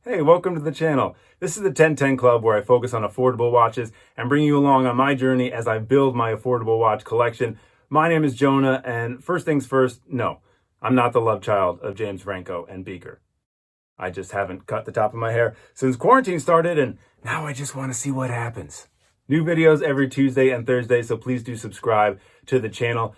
Hey, welcome to the channel. This is the 1010 Club where I focus on affordable watches and bring you along on my journey as I build my affordable watch collection. My name is Jonah, and first things first, no, I'm not the love child of James Franco and Beaker. I just haven't cut the top of my hair since quarantine started, and now I just want to see what happens. New videos every Tuesday and Thursday, so please do subscribe to the channel.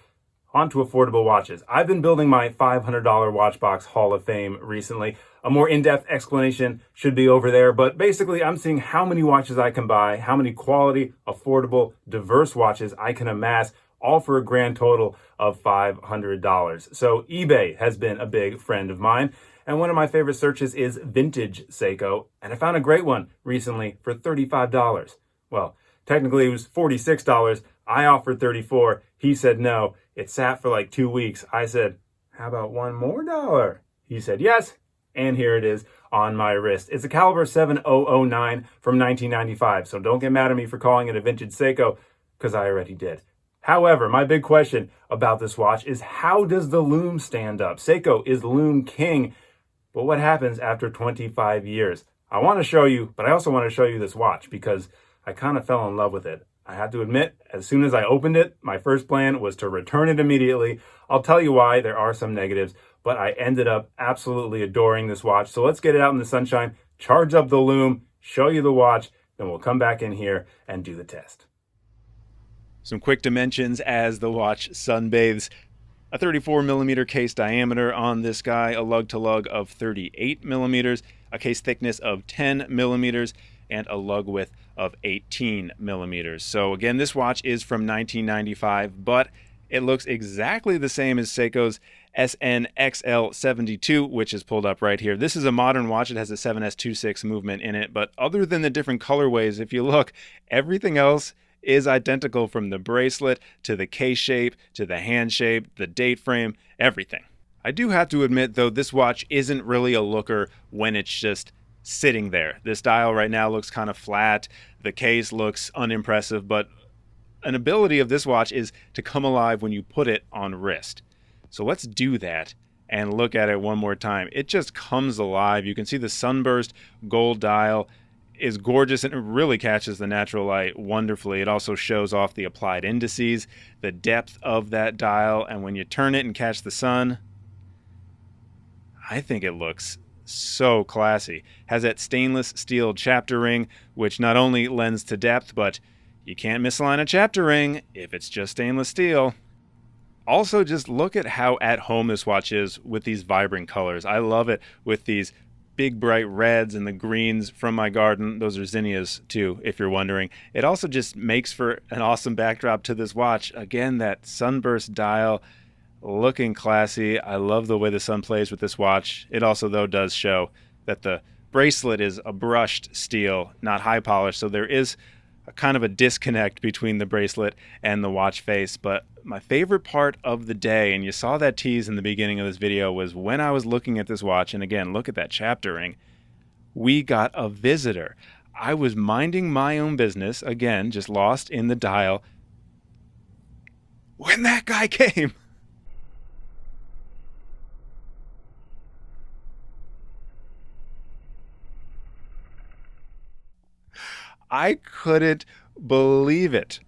On to affordable watches. I've been building my $500 watch box Hall of Fame recently. A more in-depth explanation should be over there, but basically I'm seeing how many watches I can buy, how many quality, affordable, diverse watches I can amass, all for a grand total of $500. So eBay has been a big friend of mine, and one of my favorite searches is vintage Seiko, and I found a great one recently for $35. Well, technically it was $46. I offered $34. He said no. It sat for like 2 weeks. I said, how about $1 more? He said yes, and here it is on my wrist. It's a caliber 7009 from 1995, so don't get mad at me for calling it a vintage Seiko, because I already did. However, my big question about this watch is, how does the lume stand up? Seiko is lume king, but what happens after 25 years? I want to show you, but I also want to show you this watch because I kind of fell in love with it. I have to admit, as soon as I opened it, my first plan was to return it immediately. I'll tell you why. There are some negatives, but I ended up absolutely adoring this watch. So let's get it out in the sunshine, charge up the lume, show you the watch, then we'll come back in here and do the test. Some quick dimensions as the watch sunbathes. A 34 millimeter case diameter on this guy, a lug to lug of 38 millimeters, a case thickness of 10 millimeters, and a lug width of 18 millimeters. So again, this watch is from 1995, but it looks exactly the same as Seiko's SNXL72, which is pulled up right here. This is a modern watch. It has a 7S26 movement in it, but other than the different colorways, if you look, everything else is identical, from the bracelet to the case shape to the hand shape, the date frame, everything. I do have to admit, though, this watch isn't really a looker when it's just sitting there. This dial right now looks kind of flat. The case looks unimpressive, but an ability of this watch is to come alive when you put it on wrist. So let's do that and look at it one more time. It just comes alive. You can see the sunburst gold dial is gorgeous, and it really catches the natural light wonderfully. It also shows off the applied indices, the depth of that dial, and when you turn it and catch the sun, I think it looks so classy. Has that stainless steel chapter ring, which not only lends to depth, but you can't misalign a chapter ring if it's just stainless steel. Also, just look at how at home this watch is with these vibrant colors. I love it with these big bright reds and the greens from my garden. Those are zinnias too, if you're wondering. It also just makes for an awesome backdrop to this watch. Again, that sunburst dial, looking classy. I love the way the sun plays with this watch. It also, though, does show that the bracelet is a brushed steel, not high polish, so there is a kind of a disconnect between the bracelet and the watch face. But my favorite part of the day, and you saw that tease in the beginning of this video, was when I was looking at this watch, and again, look at that chapter ring, we got a visitor. I was minding my own business, again, just lost in the dial, when that guy came. I couldn't believe it.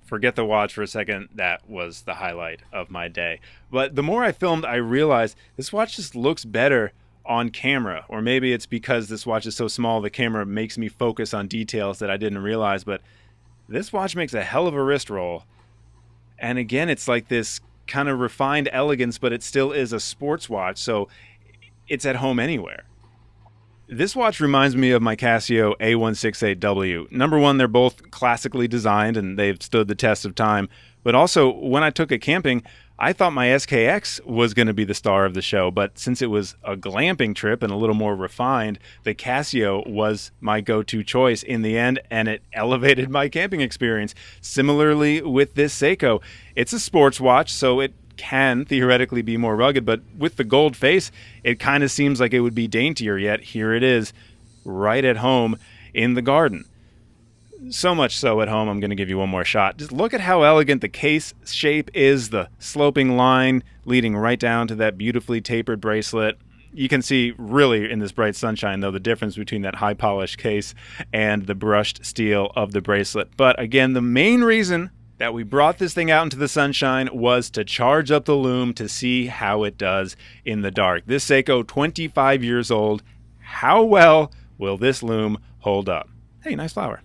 Forget the watch for a second. That was the highlight of my day. But the more I filmed, I realized this watch just looks better on camera. Or maybe it's because this watch is so small, the camera makes me focus on details that I didn't realize. But this watch makes a hell of a wrist roll. And again, it's like this kind of refined elegance, but it still is a sports watch, so it's at home anywhere. This watch reminds me of my Casio A168W. Number one, they're both classically designed and they've stood the test of time. But also, when I took it camping, I thought my SKX was going to be the star of the show. But since it was a glamping trip and a little more refined, the Casio was my go-to choice in the end, and it elevated my camping experience. Similarly with this Seiko, it's a sports watch, so it can theoretically be more rugged, but with the gold face, it kind of seems like it would be daintier, yet here it is, right at home in the garden. So much so at home, I'm going to give you one more shot. Just look at how elegant the case shape is, the sloping line leading right down to that beautifully tapered bracelet. You can see really in this bright sunshine, though, the difference between that high polished case and the brushed steel of the bracelet. But again, the main reason that we brought this thing out into the sunshine was to charge up the Lume to see how it does in the dark. This Seiko, 25 years old. How well will this Lume hold up? Hey, nice flower.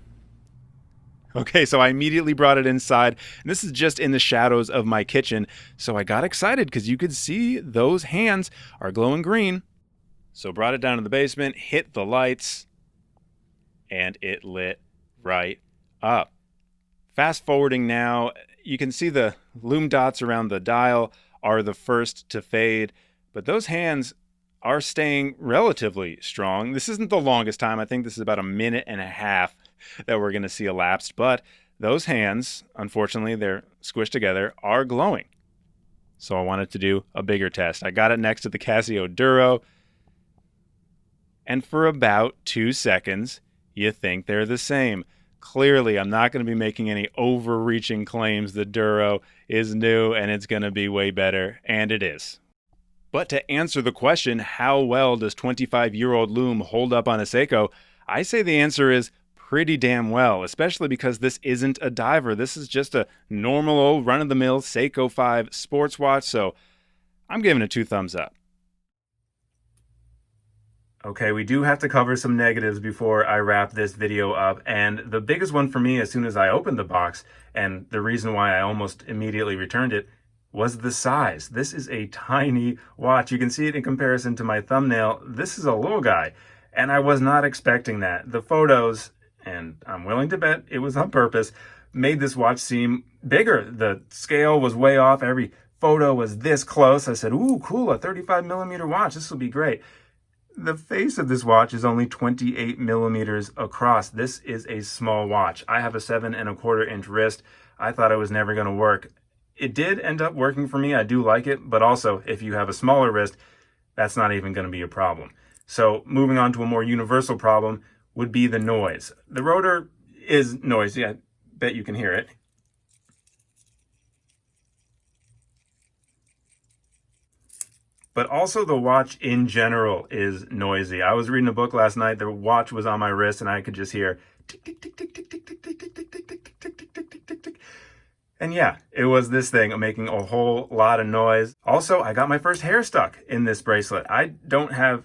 Okay, so I immediately brought it inside, and this is just in the shadows of my kitchen. So I got excited because you could see those hands are glowing green. So brought it down to the basement, hit the lights, and it lit right up. Fast forwarding now, you can see the Lume dots around the dial are the first to fade, but those hands are staying relatively strong. This isn't the longest time. I think this is about 1.5 minutes that we're going to see elapsed, but those hands, unfortunately, they're squished together, are glowing. So I wanted to do a bigger test. I got it next to the Casio Duro, and for about 2 seconds, you think they're the same. Clearly, I'm not going to be making any overreaching claims. The Duro is new and it's going to be way better, and it is. But to answer the question, how well does 25-year-old Lume hold up on a Seiko? I say the answer is pretty damn well, especially because this isn't a diver. This is just a normal old run-of-the-mill Seiko 5 sports watch, so I'm giving it 2 thumbs up. Okay, we do have to cover some negatives before I wrap this video up, and the biggest one for me as soon as I opened the box, and the reason why I almost immediately returned it, was the size. This is a tiny watch. You can see it in comparison to my thumbnail. This is a little guy, and I was not expecting that. The photos, and I'm willing to bet it was on purpose, made this watch seem bigger. The scale was way off. Every photo was this close. I said, ooh, cool, a 35mm watch. This will be great. The face of this watch is only 28 millimeters across. This is a small watch. I have a 7¼ inch wrist. I thought it was never going to work. It did end up working for me. I do like it, but also if you have a smaller wrist, that's not even going to be a problem. So moving on to a more universal problem would be the noise. The rotor is noisy. I bet you can hear it. But also the watch in general is noisy. I was reading a book last night. The watch was on my wrist and I could just hear tick, tick, tick, tick, tick, tick, tick, tick, tick, tick, tick, tick, tick, tick, tick, tick, tick, tick. And yeah, it was this thing making a whole lot of noise. Also, I got my first hair stuck in this bracelet. I don't have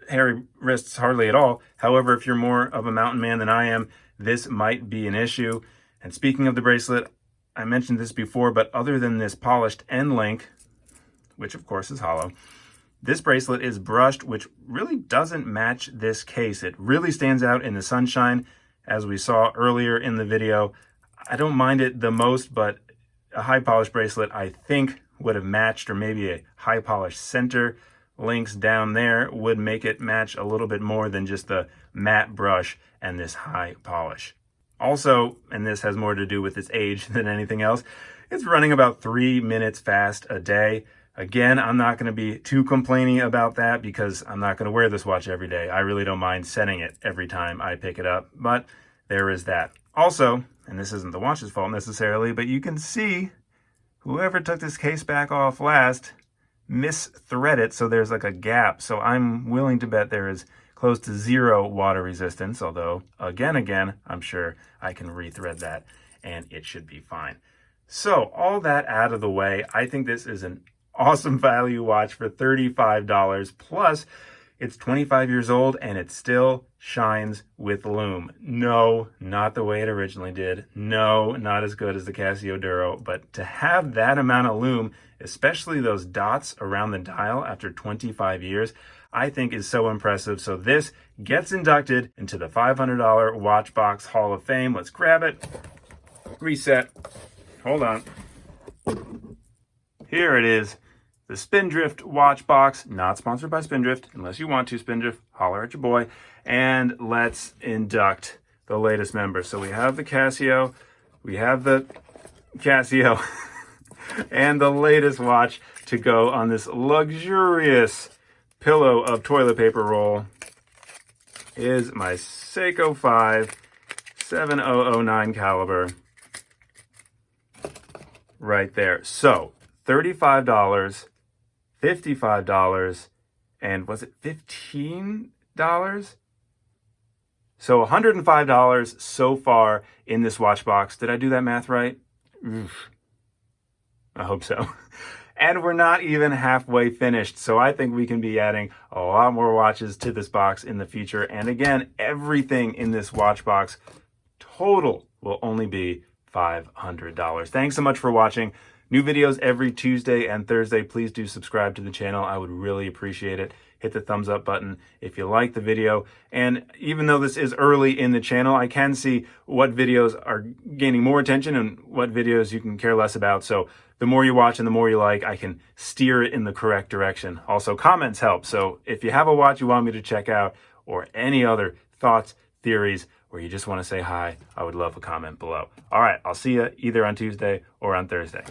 hairy wrists hardly at all. However, if you're more of a mountain man than I am, this might be an issue. And speaking of the bracelet, I mentioned this before, but other than this polished end link, which of course is hollow, this bracelet is brushed, which really doesn't match this case. It really stands out in the sunshine, as we saw earlier in the video. I don't mind it the most, but a high polished bracelet I think would have matched, or maybe a high polished center links down there would make it match a little bit more than just the matte brush and this high polish. Also, and this has more to do with its age than anything else, it's running about 3 minutes fast a day. Again, I'm not going to be too complaining about that because I'm not going to wear this watch every day. I really don't mind setting it every time I pick it up, but there is that. Also, and this isn't the watch's fault necessarily, but you can see whoever took this case back off last misthread it, so there's like a gap. So I'm willing to bet there is close to 0 water resistance, although again, I'm sure I can rethread that and it should be fine. So all that out of the way, I think this is an awesome value watch for $35, plus it's 25 years old and it still shines with Lume. No, not the way it originally did. No, not as good as the Casio Duro, but to have that amount of Lume, especially those dots around the dial after 25 years, I think is so impressive. So this gets inducted into the $500 Watch Box Hall of Fame. Let's grab it, reset, hold on. Here it is, the Spindrift watch box, not sponsored by Spindrift. Unless you want to, Spindrift, holler at your boy. And let's induct the latest members. So we have the Casio, and the latest watch to go on this luxurious pillow of toilet paper roll is my Seiko 5 7009 caliber right there. So $35, $55, and was it $15? So $105 so far in this watch box. Did I do that math right? Oof. I hope so. And we're not even halfway finished. So I think we can be adding a lot more watches to this box in the future. And again, everything in this watch box total will only be $500. Thanks so much for watching. New videos every Tuesday and Thursday. Please do subscribe to the channel. I would really appreciate it. Hit the thumbs up button if you like the video. And even though this is early in the channel, I can see what videos are gaining more attention and what videos you can care less about. So the more you watch and the more you like, I can steer it in the correct direction. Also, comments help. So if you have a watch you want me to check out or any other thoughts, theories, or you just want to say hi, I would love a comment below. All right, I'll see you either on Tuesday or on Thursday.